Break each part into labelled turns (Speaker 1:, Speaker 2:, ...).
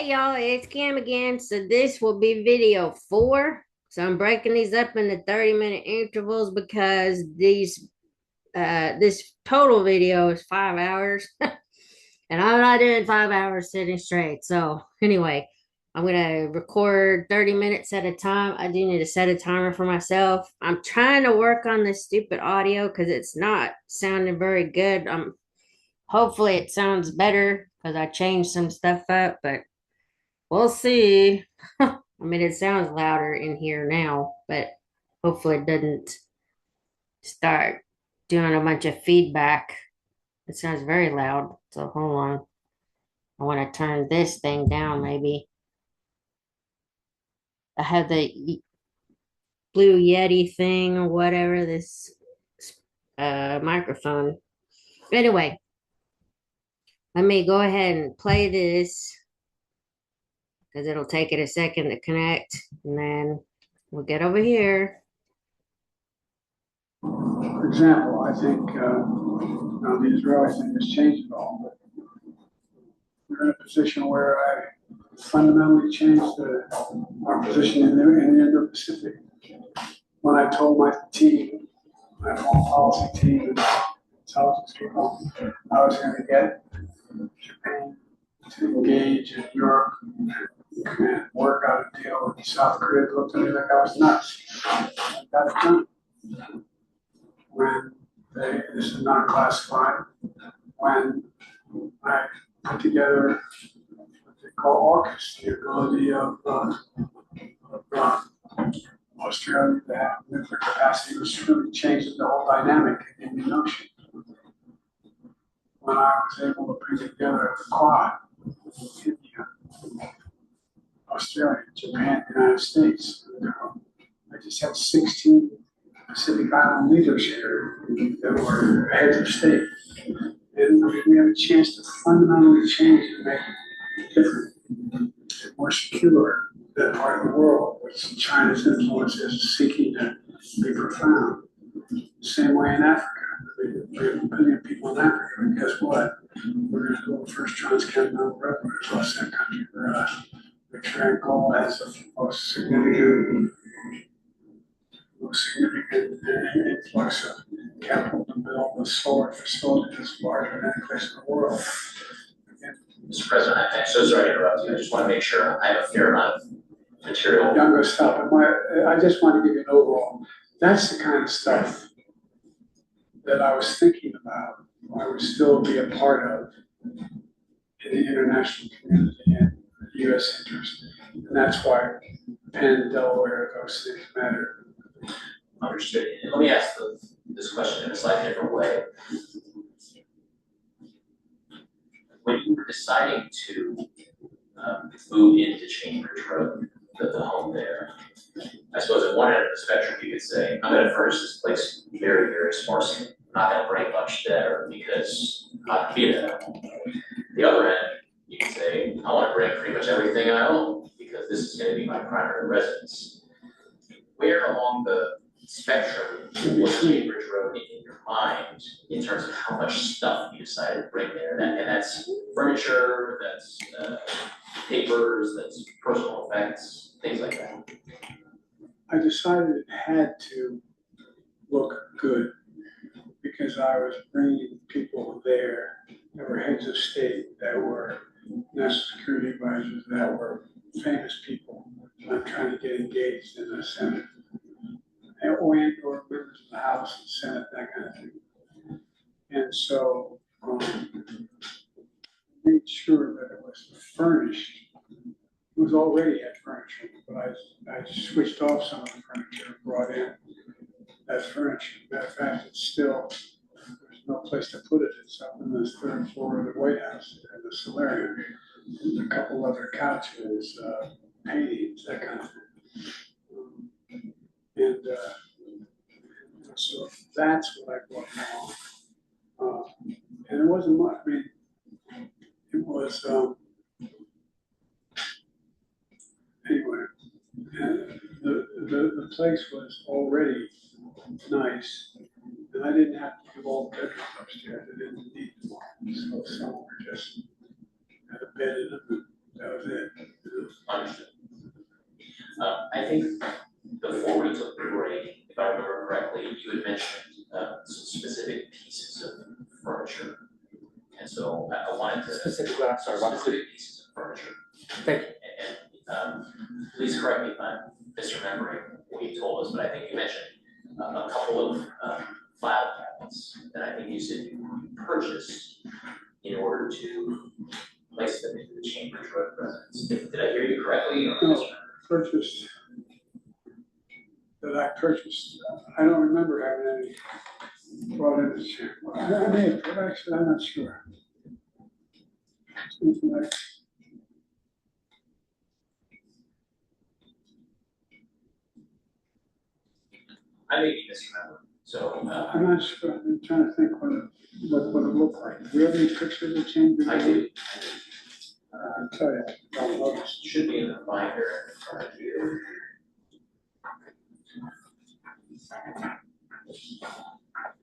Speaker 1: Hey y'all, it's Cam again. So this will be video 4. So I'm breaking these up into 30-minute intervals because this total video is 5 hours. And I'm not doing 5 hours sitting straight. So anyway, I'm gonna record 30 minutes at a time. I do need to set a timer for myself. I'm trying to work on this stupid audio because it's not sounding very good. Hopefully it sounds better because I changed some stuff up, but we'll see. I mean, it sounds louder in here now, but hopefully it doesn't start doing a bunch of feedback. It sounds very loud. So hold on. I want to turn this thing down, maybe. I have the Blue Yeti thing or whatever, this microphone. Anyway, let me go ahead and play this because it'll take it a second to connect, and then we'll get over here.
Speaker 2: For example, I think the Israeli thing has changed it all, but we're in a position where I fundamentally changed our position in the Indo-Pacific. When I told my team, my foreign policy team, and intelligence people, I was going to get Japan to engage in Europe and work out a deal with South Korea, looked at me like I was nuts. I got it done. When this is not classified, when I put together what they call AUKUS, the ability of Australia to have nuclear capacity, which really changes the whole dynamic in the Indian Ocean. When I was able to bring together the Quad, India, Australia, Japan, the United States, I just had 16 Pacific Island leaders here that were heads of state. And we have a chance to fundamentally change and make it different, more secure that part of the world, which China's influence is seeking to be profound. Same way in Africa. We have a billion people in Africa, and guess what? We're going to go first transcontinental railroad across that country. We're going to make sure Angola has the most significant influx of capital to build the solar facility that's larger than any place in the world.
Speaker 3: Mr. President, I'm so sorry to interrupt you. I just want to make sure I have a fair amount of material.
Speaker 2: I'm going to stop. I just want to give you an overall. That's the kind of stuff that I was thinking about, I would still be a part of in the international community and the U.S. interest. And that's why Penn, Delaware, those things matter.
Speaker 3: Understood. And let me ask this question in a slightly different way. When you were deciding to move into Chambers Road, the home there, I suppose at one end of the spectrum you could say, I'm going to furnish this place very, very sparsely. I'm not going to bring much there because I can be there. The other end, you could say, I want to bring pretty much everything I own because this is going to be my primary residence. Where along the spectrum was Chambers Road in your mind in terms of how much stuff you decided to bring there? And that's furniture, that's papers, that's personal effects, things like that.
Speaker 2: I decided it had to look good because I was bringing people there that were heads of state, that were national security advisors, that were famous people. I'm trying to get engaged in the Senate. Or members of the House and Senate, that kind of thing. And so made sure that it was furnished. It was already had furniture, but I switched off some of the furniture and brought in that furniture. Matter of fact, it's still, there's no place to put it. It's up in the third floor of the White House in the solarium. There's a couple other couches, paintings, that kind of thing. And so that's what I brought along. And it wasn't much. I mean, it was, anyway, the place was already nice. And I didn't have to do all the bedrooms upstairs. I didn't need them all. So some were just had a bed in them. That was it.
Speaker 3: Understood. I think before we took the break, if I remember correctly, you had mentioned some specific pieces of furniture. And so I wanted to.
Speaker 4: Specifically, I'm sorry, what?
Speaker 3: Specific pieces of furniture.
Speaker 4: Thank you.
Speaker 3: Please correct me if I'm misremembering what you told us, but I think you mentioned a couple of file cabinets that I think you said you purchased in order to place them into the Chambers Road residence. Did I hear you correctly or
Speaker 2: No, purchased, that I purchased, I don't remember having any brought in the chair. I may have, but actually, I'm not sure. Something like,
Speaker 3: I may be misremembering, so
Speaker 2: I'm not sure, I'm trying to think what it looked like. Do you have any pictures of change?
Speaker 3: I do.
Speaker 2: I'll tell you, I don't notice.
Speaker 3: Should be in the binder in front of you.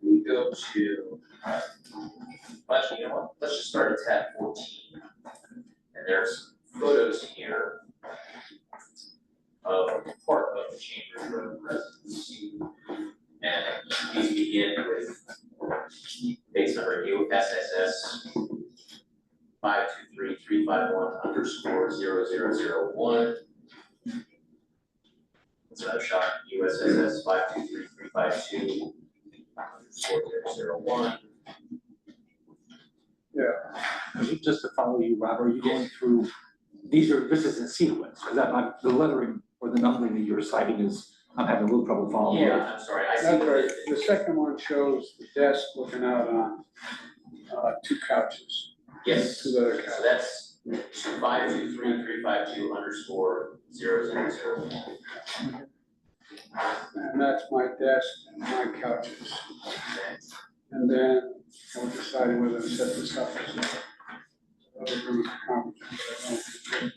Speaker 3: We go to, actually, you know what, let's just start at tab 14. And there's photos here of part of the Chambers Road residence. And these begin with base number USSS 523-351_0001. That's another shot, USSS 523-352_0001.
Speaker 4: Yeah. Just to follow you, Rob, are you going through, this is in sequence, because the lettering or the numbering that you're citing is, I'm having a little trouble following.
Speaker 3: Yeah, I'm sorry, I see.
Speaker 2: That's right. The second one shows the desk looking out on two couches.
Speaker 3: Yes,
Speaker 2: Two other couches.
Speaker 3: so that's 523-352_0001.
Speaker 2: And that's my desk and my couches. And then we're deciding whether to set this up as a other room conference room.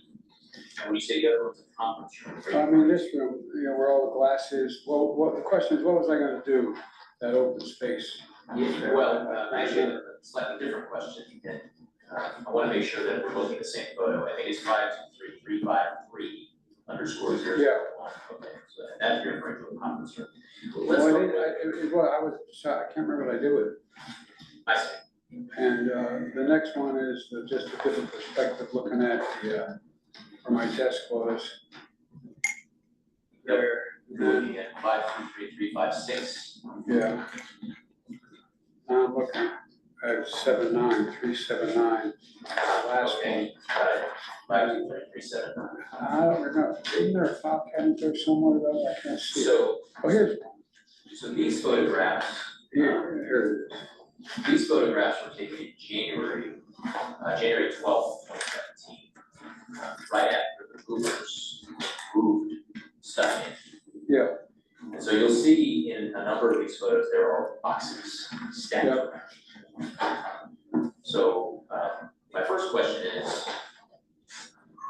Speaker 3: And when you say the other one's a conference room.
Speaker 2: I mean, this room, where all the glass is, well, the question is, what was I gonna do, that open space?
Speaker 3: Yeah, well, actually, a slightly different question. And, I want to make sure that we're looking at the same photo. I think it's 523-353_0001.
Speaker 2: Yeah.
Speaker 3: Okay, so that's your referring to a conference room. Let's
Speaker 2: Well,
Speaker 3: look
Speaker 2: I can't remember what I did with it.
Speaker 3: I see.
Speaker 2: And the next one is just a different perspective, looking at where my desk was. There.
Speaker 3: You're looking at 523-356.
Speaker 2: Yeah. Now I'm looking at 379, last one.
Speaker 3: Okay, got it. 523-379.
Speaker 2: I don't remember, isn't there a file cabinet there somewhere though? I can't see it.
Speaker 3: So,
Speaker 2: Oh, here's one.
Speaker 3: so these photographs,
Speaker 2: Here it is.
Speaker 3: these photographs were taken in January 12th, 2017. Right after the Hoovers moved stuff in.
Speaker 2: Yeah.
Speaker 3: And so you'll see in a number of these photos, there are boxes stacked around. So my first question is,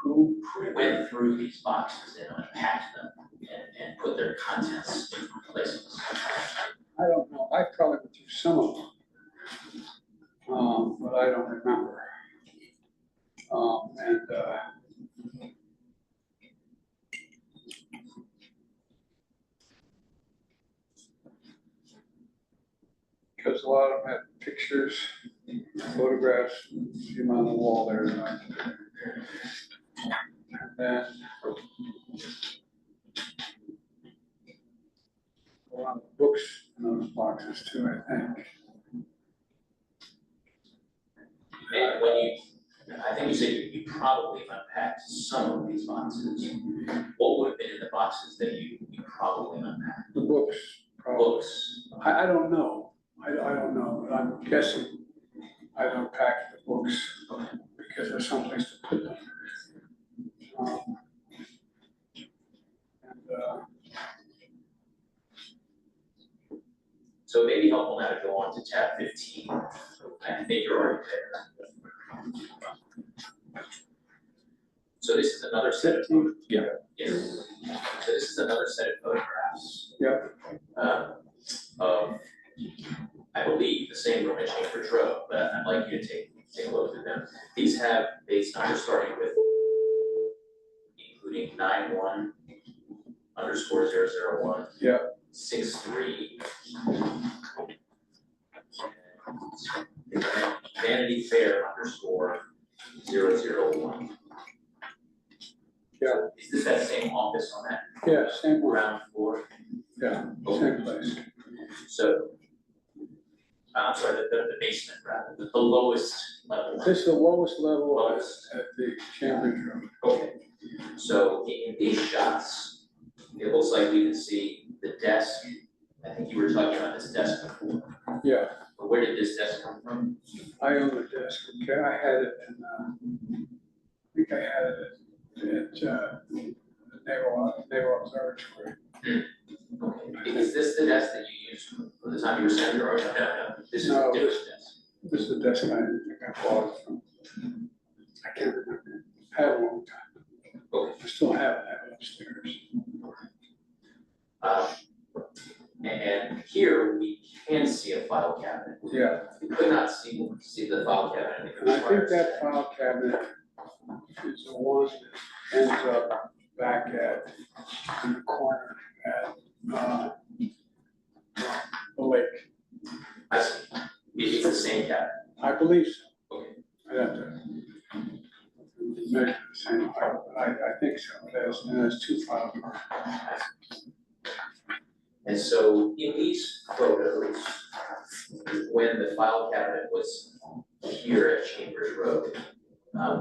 Speaker 3: who went through these boxes and unpacked them and put their contents in places?
Speaker 2: I don't know, I probably went through some of them. But I don't remember. Because a lot of them had pictures, photographs, see them on the wall there. And then a lot of books in those boxes too, I think.
Speaker 3: And when I think you said you probably unpacked some of these boxes. What would have been in the boxes that you probably unpacked?
Speaker 2: The books, probably.
Speaker 3: Books.
Speaker 2: I don't know. I don't know, but I'm guessing I'd unpack the books because there's someplace to put them.
Speaker 3: So it may be helpful now to go on to tab 15. I think you're already there. So this is another set of photographs.
Speaker 4: Yeah.
Speaker 3: Yes. So this is another set of photographs.
Speaker 2: Yeah.
Speaker 3: Of, I believe, the same room at Chambers Road, but I'd like you to take a look at them. These have base numbers starting with 001.
Speaker 2: Yeah.
Speaker 3: 63. Vanity Fair underscore 001.
Speaker 2: Yeah.
Speaker 3: So is this that same office on that
Speaker 2: Yeah, same one.
Speaker 3: ground floor?
Speaker 2: Yeah, same place.
Speaker 3: So, I'm sorry, the basement rather, the lowest level.
Speaker 2: This is the lowest level
Speaker 3: Lowest.
Speaker 2: at the Cambridge Road.
Speaker 3: Okay, so in these shots, it looks like we can see the desk. I think you were talking about this desk before.
Speaker 2: Yeah,
Speaker 3: But where did this desk come from?
Speaker 2: I own the desk. Okay, I had it in, I think I had it at the Naval Observatory.
Speaker 3: Okay, is this the desk that you used for the time you were senator, or no, this is a
Speaker 2: No,
Speaker 3: different desk?
Speaker 2: This is the desk I think I bought it from. I can't remember. I had it a long time.
Speaker 3: Okay.
Speaker 2: I still have it upstairs.
Speaker 3: And here we can see a file cabinet.
Speaker 2: Yeah,
Speaker 3: We could not see the file cabinet.
Speaker 2: and I think that file cabinet is the one that ends up back in the corner at, the lake.
Speaker 3: I see. It's the same cabinet.
Speaker 2: I believe so.
Speaker 3: Okay.
Speaker 2: I'd have to measure the same, I think so. It has two file cabinets.
Speaker 3: And so in these photos, when the file cabinet was here at Chambers Road,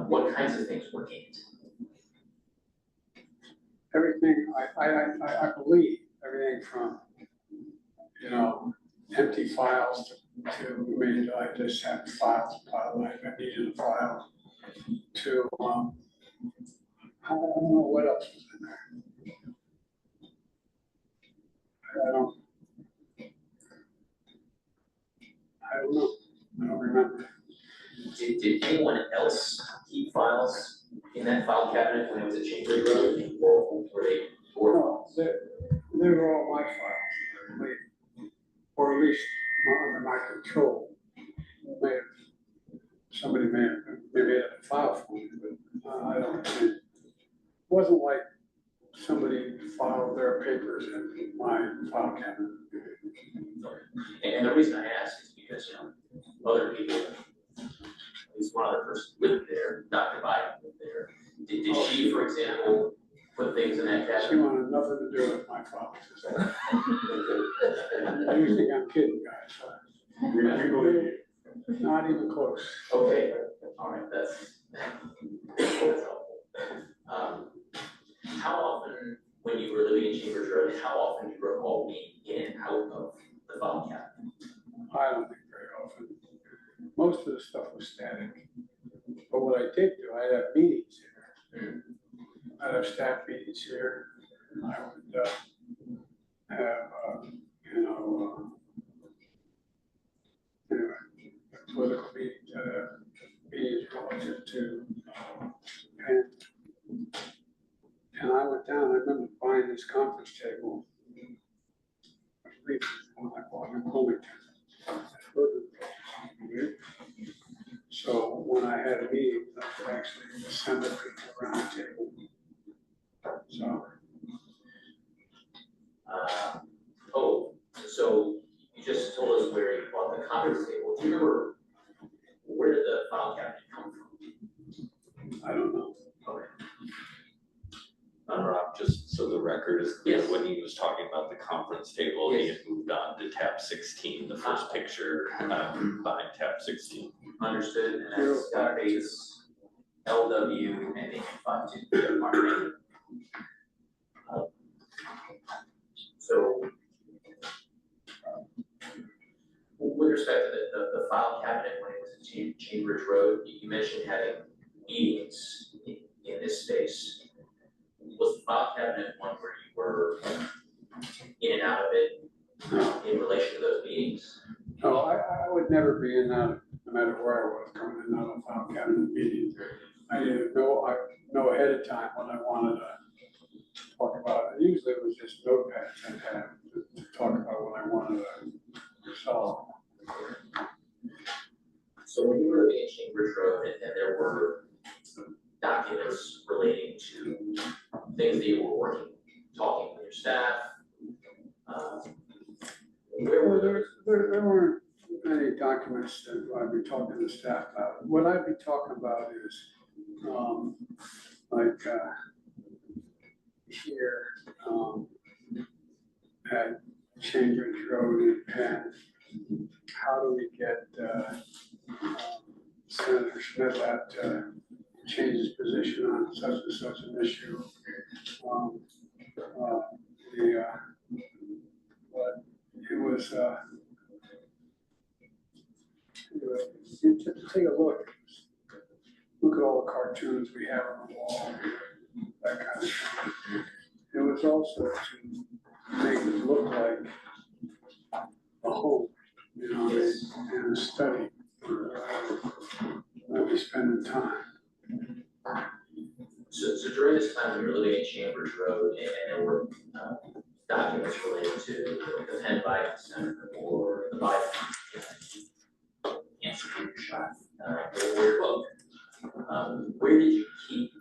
Speaker 3: what kinds of things were in it?
Speaker 2: Everything, I believe, everything from, empty files to, I mean, I just had files, like I needed a file to, I don't know what else was in there. I don't know. I don't remember.
Speaker 3: Did anyone else keep files in that file cabinet when it was at Chambers Road? Or were they?
Speaker 2: No, they were all my files, or at least under my control. Somebody may have maybe had a file for me, but I don't think. It wasn't like somebody filed their papers in my file cabinet.
Speaker 3: And the reason I ask is because, other people, at least one other person lived there, Dr. Biden lived there. Did she, for example, put things in that
Speaker 2: She
Speaker 3: cabinet?
Speaker 2: wanted nothing to do with my files. You think I'm kidding, guys? We believe you. Not even close.
Speaker 3: Okay, all right, that's helpful. How often, when you were living in Chambers Road, how often do you recall being in and out of the file cabinet?
Speaker 2: I don't think very often. Most of the stuff was static. But what I did do, I'd have meetings here. I'd have staff meetings here. I would have, anyway, political meetings relative to, and I went down, I remember buying this conference table. I believe it was one I bought in Wilmington. So when I had a meeting, I could actually assemble people around the table. So.
Speaker 3: So you just told us where you bought the conference table. Do you remember where did the file cabinet come from?
Speaker 2: I don't know.
Speaker 3: Okay.
Speaker 5: Rob, just so the record is clear,
Speaker 3: Yes.
Speaker 5: when he was talking about the conference table, he
Speaker 3: Yes.
Speaker 5: had moved on to tab 16, the first picture behind tab 16.
Speaker 3: Understood, and that's got base LW and H52. So, with respect to the file cabinet when it was at Chambers Road, you mentioned having meetings in this space. Was the file cabinet one where you were in and out of it in relation to those meetings?
Speaker 2: No, I would never be in that, no matter where I was, coming in and out of file cabinet meetings. I didn't know ahead of time what I wanted to talk about. And usually it was just notepads I'd have to talk about what I wanted to resolve.
Speaker 3: So when you were living in Chambers Road and there were documents relating to things that you were talking with your staff, Where were
Speaker 2: Well,
Speaker 3: those?
Speaker 2: there weren't many documents that I'd be talking to staff about. What I'd be talking about is, like, here, at Chambers Road in Penn, how do we get, Senator Smith out to change his position on such and such an issue? Um, but it was, anyway, you take a look at all the cartoons we have on the wall, that kind of thing. It was also to make it look like a home, you know, and a study that we spend the time.
Speaker 3: So during this time, we were living in Chambers Road, and there were documents related to the Penn Biden Center or the Biden Institute shot, or your book. Where did you keep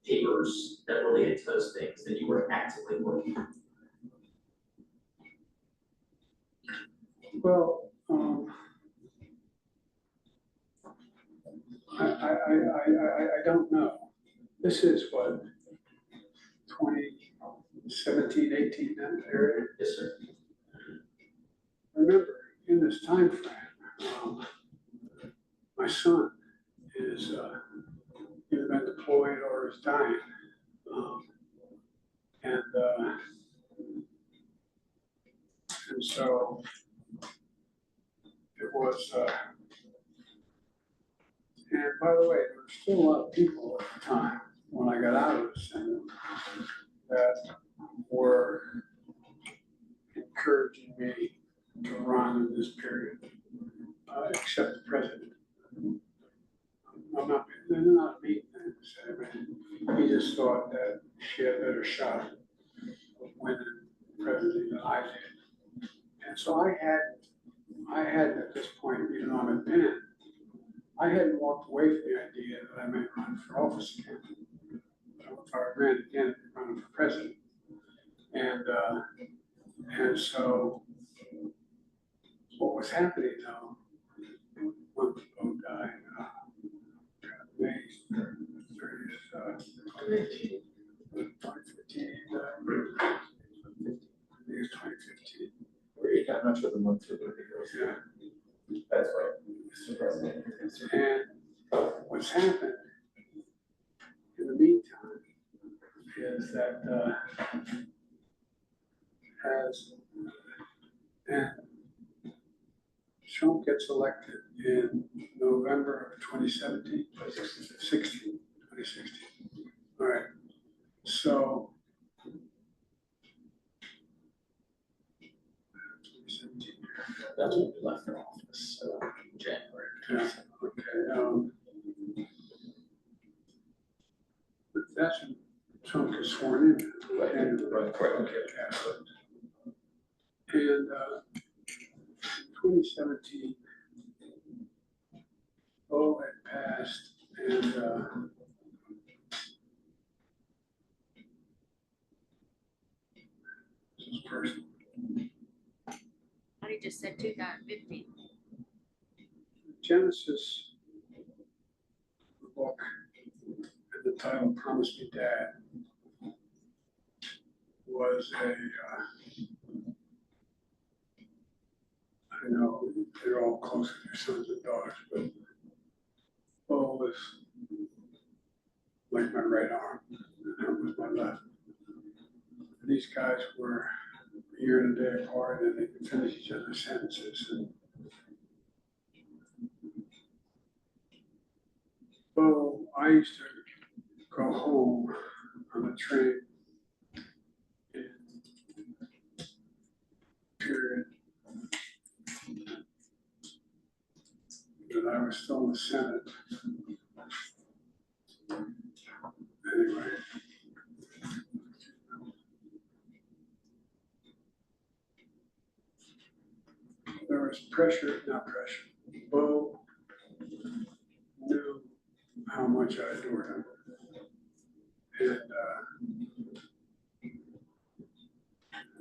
Speaker 3: papers that related to those things that you were actively working on?
Speaker 2: Well, I don't know. This is what, 2017, 18, that area?
Speaker 3: Yes, sir.
Speaker 2: Remember, in this time frame, my son is either been deployed or is dying. And so it was, and by the way, there were still a lot of people at the time when I got out of the Senate that were encouraging me to run in this period, except the president. They're not mean things. I mean, he just thought that she had a better shot of winning president than I did. And so I had at this point, even though I'm in Penn, I hadn't walked away from the idea that I might run for office again. If I ran again, I'd be running for president. And so what was happening though, when Bo died, May 30th, 2015, I think it was 2015.
Speaker 4: I'm not sure the month or the
Speaker 2: Yeah.
Speaker 3: That's right, Mr. President.
Speaker 2: And what's happened in the meantime is that and Trump gets elected in November of 2017, 2016. All right. So 2017.
Speaker 5: That's when we left their office, in January.
Speaker 2: Yeah, okay. But that's when Trump gets sworn in.
Speaker 5: Right,
Speaker 2: And,
Speaker 5: correct.
Speaker 2: yeah. And 2017, Bo had passed, and this is personal.
Speaker 1: I just said 2015.
Speaker 2: Genesis, the book, and the title "Promise Me, Dad" was I know they're all close to their sons and daughters, but Bo was like my right arm, and that was my left. These guys were a year and a day apart, and they could finish each other's sentences. And Bo, I used to go home on the train in period that I was still in the Senate. Anyway. There was pressure, not pressure. Bo knew how much I adored him. And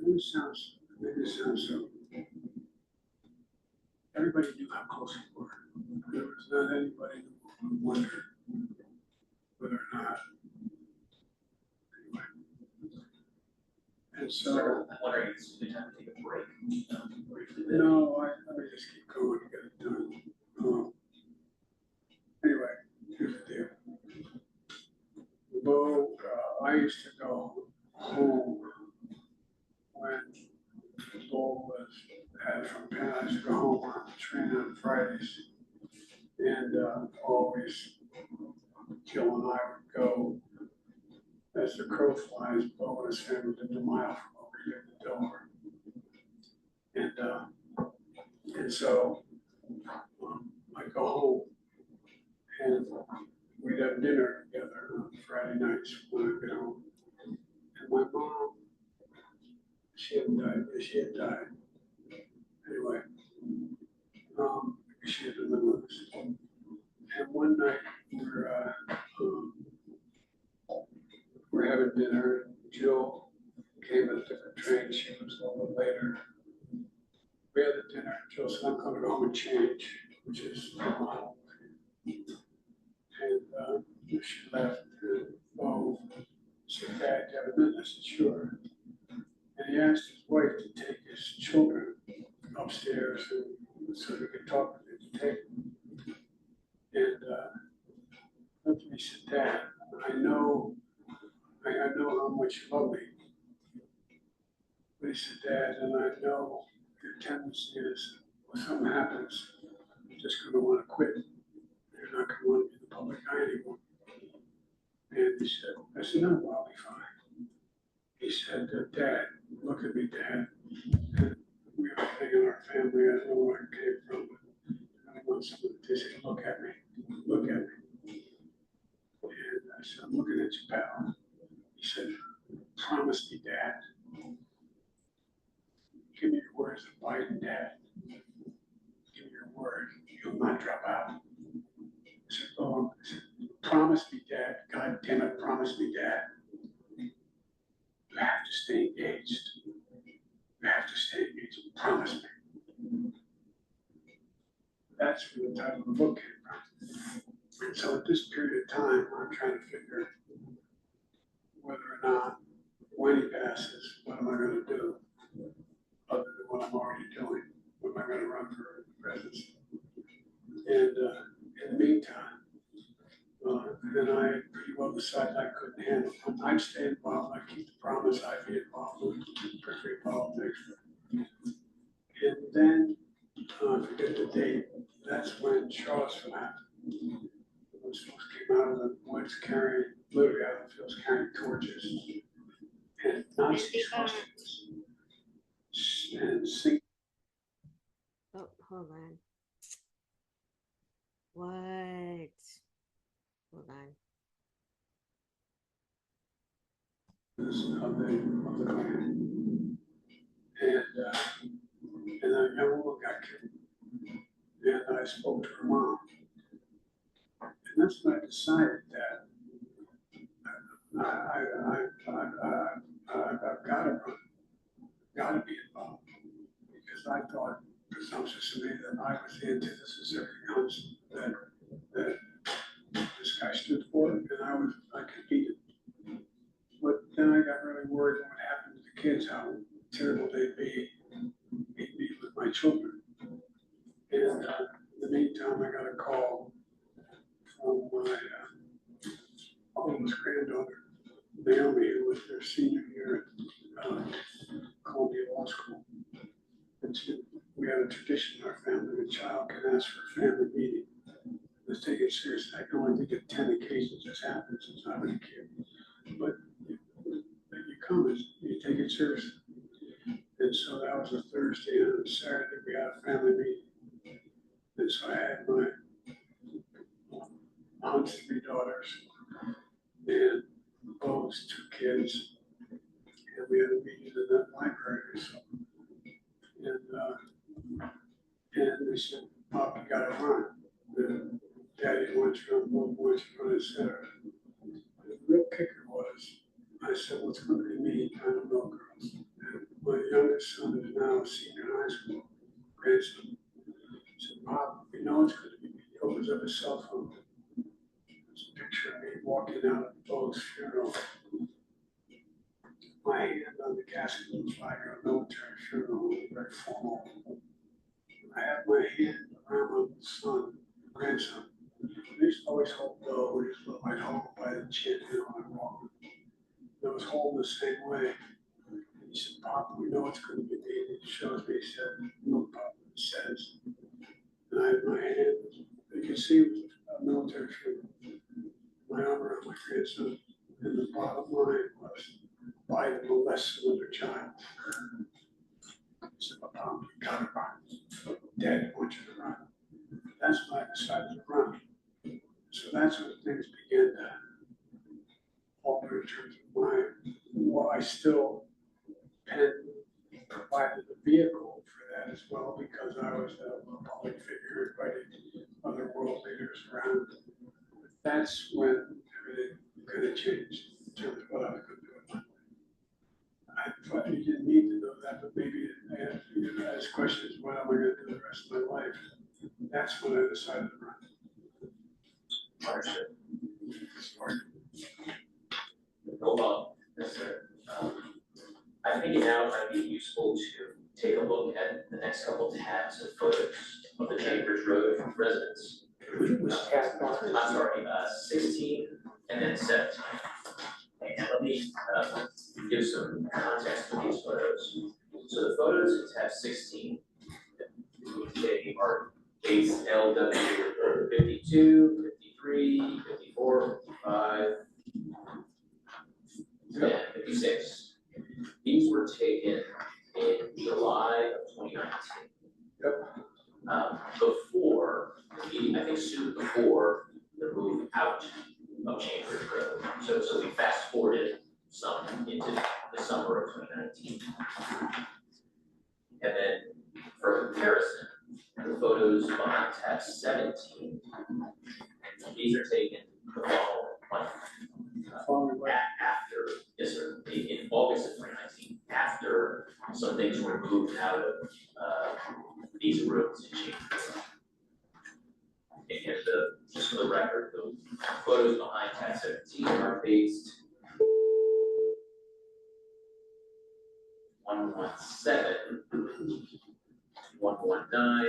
Speaker 2: maybe it sounds so everybody knew how close we were. There was not anybody who wondered whether or not. Anyway. And so,
Speaker 3: I'm wondering if it's a good time to take a break, briefly.
Speaker 2: no, let me just keep going and get it done. Anyway, here's the deal. Bo, I used to go home when Bo was had from Penn. I used to go home on the train on Fridays, and always Jill and I would go as the crow flies. Bo and his family lived a mile from over here in Delaware, and so I go home and we'd have dinner together on Friday nights when I get home. And my mom, she had died. Anyway, she had been living with us. And one night we're having dinner. Jill came at a different train. She was a little bit later. We had the dinner. Jill said, "I'm going to go home and change," which is a model. And she left. And Bo said, "Dad, do you have a minute?" I said, "Sure." And he asked his wife to take his children upstairs and so he could talk with them at the table. And looked at me and said, "Dad, I know how much you love me." But he said, "Dad, and I know your tendency is when something happens, you're just going to want to quit. You're not going to want to be in the public eye anymore." And he said, I said, "No, I'll be fine." He said, "Dad, look at me, Dad. And we have a thing in our family. I don't know where it came from. But I want someone to say, look at me. Look at me." And I said, "I'm looking at you, pal." He said, "Promise me, Dad. Give me your words of Biden, Dad. Give me your word. You'll not drop out." I said, "Oh," I said, "Promise me, Dad. God damn it, promise me, Dad. You have to stay engaged. You have to stay engaged. Promise me." That's where the title of the book came from. And so at this period of time, I'm trying to figure whether or not, when he passes, what am I going to do other than what I'm already doing? Am I going to run for presidency? And in the meantime, then I pretty well decided I couldn't handle it. I'd stay involved. I'd keep the promise. I'd be involved with periphery politics. And then, I forget the date, that's when Charlottesville happened. Those folks came out of the woods literally out of the fields carrying torches and Nazi swastikas and singing.
Speaker 1: Oh, hold on. What? Hold on.
Speaker 2: Of the Klan. And a young woman got killed. And I spoke to her mom. And that's when I decided that I've got to run, got to be involved. Because I thought presumptuously that I was the antithesis of everything else that this guy stood for, and I could beat it. But then I got really worried what would happen to the kids, how terrible they'd be with my children. And in the meantime, I got a call from my oldest granddaughter, Naomi, who was their senior year at Columbia Law School. And we have a tradition in our family, the child can ask for a family meeting. Let's take it seriously. I can only think of 10 occasions this happened since I was a kid. But you come and you take it seriously. And so that was a Thursday, and on Saturday we had a family meeting. And so I had my aunt's 3 daughters and Bo's 2 kids. And we had a meeting in that library or something. And they said, "Pop, you gotta run. Daddy wants you on, Mom wants you on," etc. The real kicker was, I said, "What's going to be me? I don't know, girls." And my youngest son is now a senior in high school, grandson. know it's gonna be me. He opens up his cell phone. There's a picture of me walking out of Bo's funeral. My hand on the casket looks like a military funeral, very formal. I have my hand around my son, grandson. I used to always hold Bo with his little white hold by the chin, you know, and walk. I was holding the same way. And he said, Papa, we know it's going to be me. And he shows me, he said, no, Papa, it says. And I had my hand, you can see it was a military funeral. My arm around my grandson. And the bottom line was, by the molest another child. So, Papa, you gotta run. Dad wants you to run. That's when I decided to run. So that's when things began to alter in terms of my, well, I still had provided a vehicle for that as well because I was a public figure, invited other world leaders around. But that's when everything kind of changed in terms of what I was going to do with my life. I thought you didn't need to know that, but maybe you know, ask questions, what am I going to do the rest of my life? That's when I decided to run.
Speaker 3: Understood. No problem. Yes, sir. I think it now might be useful to take a look at the next couple tabs of photos of the Chambers Road residents.
Speaker 2: Which tab?
Speaker 3: I'm sorry, 16 and then 17. And let me give some context to these photos. So the photos in tab 16, they are dates LW 52, 53, 54, 55, and 56. These were taken in July of 2019.
Speaker 2: Yep.
Speaker 3: Before, I think soon before the move out of Chambers Road. So we fast forwarded some into the summer of 2019. And then for comparison, the photos behind tab 17, these are taken the following month. After, yes sir, in August of 2019, after some things were moved out of these rooms in Chambers. And just for the record, the photos behind tab 17 are based 117, 119,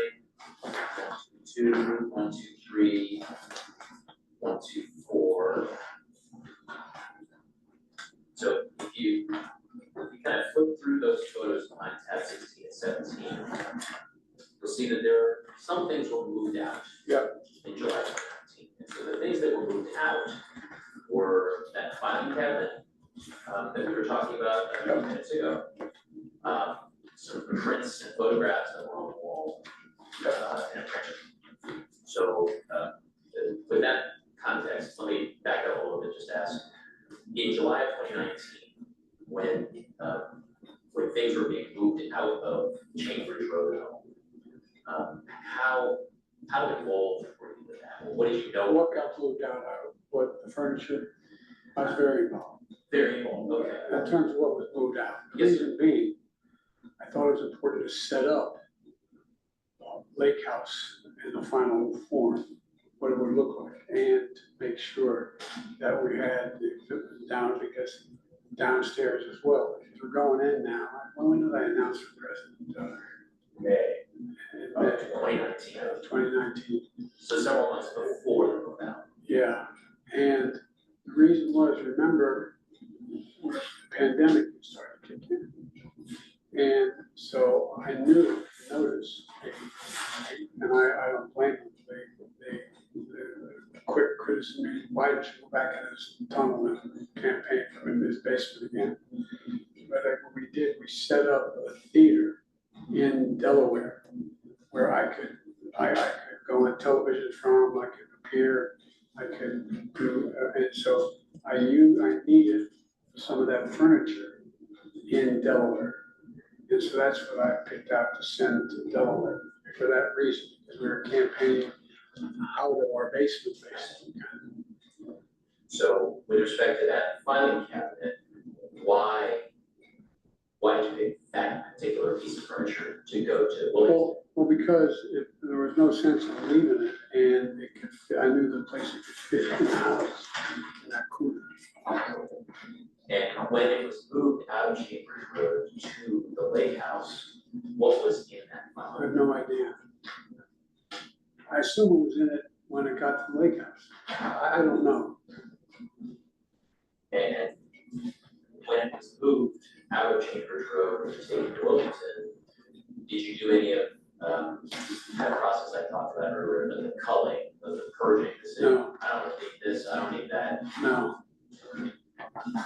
Speaker 3: 122, 123, 124. So if you kind of flip through those photos behind tab 16 and 17, you'll see that there are some things were moved out.
Speaker 2: Yep.
Speaker 3: In July 2019. And so the things that were moved out were that filing cabinet that we were talking about a few minutes ago. Some prints and photographs that were on the wall and a printer. So with that context, let me back up a little bit, just ask. In July of 2019, when things were being moved out of Chambers Road, how involved were you with that? What did you know?
Speaker 2: What got moved out? What the furniture? I was very involved.
Speaker 3: Very involved. Okay.
Speaker 2: In terms of what was moved out, the
Speaker 3: Yes,
Speaker 2: reason being, I thought it was important to set up Lake House in the final form, what it would look like, and make sure that we had the equipment down because downstairs as well. If we're going in now, when did I announce for president?
Speaker 3: May
Speaker 2: May
Speaker 3: 2019.
Speaker 2: 2019.
Speaker 3: So several months before the move out.
Speaker 2: Yeah, and the reason was, remember, the pandemic started kicking in. And so I noticed, and I don't blame them, the quick criticism, why did you go back in this tunnel and campaign from in this basement again? But what we did, we set up a theater in Delaware where I could go on television from, I could appear, I could do, and so I needed some of that furniture in Delaware. And so that's what I picked out to send to Delaware for that reason, because we were campaigning out of our basement, basically.
Speaker 3: So with respect to that filing cabinet, why did you pick that particular piece of furniture to go to Wilmington?
Speaker 2: Well, because there was no sense in leaving it, and it could fit, I knew the place it could fit in the house, in that corner.
Speaker 3: And when it was moved out of Chambers Road to the lake house, what was in that
Speaker 2: I
Speaker 3: file?
Speaker 2: have no idea. I assume it was in it when it got to the lake house. I don't know.
Speaker 3: And when it was moved out of Chambers Road to taken to Wilmington, did you do any of that process I talked about earlier, the culling, the purging, the saying,
Speaker 2: No.
Speaker 3: I don't need this, I don't need that?
Speaker 2: No.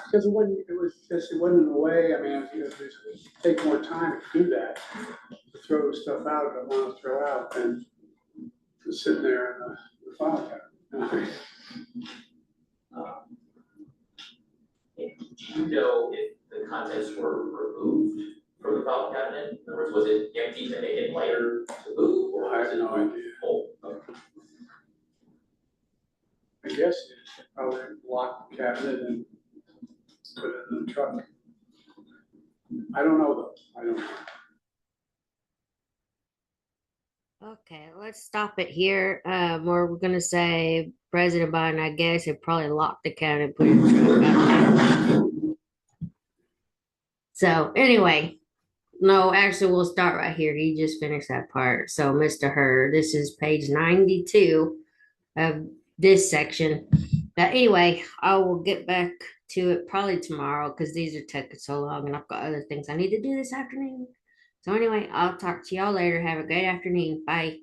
Speaker 2: Because it wasn't, it wasn't in the way, I mean, it was take more time to do that, to throw stuff out that I want to throw out than to sit there in the file cabinet.
Speaker 3: Do you know if the contents were removed from the file cabinet? In other words, was it empty to make it lighter to move, or
Speaker 2: I
Speaker 3: was
Speaker 2: have
Speaker 3: it
Speaker 2: no idea.
Speaker 3: full? Okay.
Speaker 2: I guess it's probably lock the cabinet and put it in the truck. I don't know though, I don't know.
Speaker 1: Okay, let's stop it here. We're gonna say President Biden, I guess, he probably locked the account and put it in the truck. So anyway, no, actually, we'll start right here. He just finished that part. So, Mr. Hur, this is page 92 of this section. But anyway, I will get back to it probably tomorrow because these are taking so long and I've got other things I need to do this afternoon. So anyway, I'll talk to y'all later. Have a great afternoon. Bye.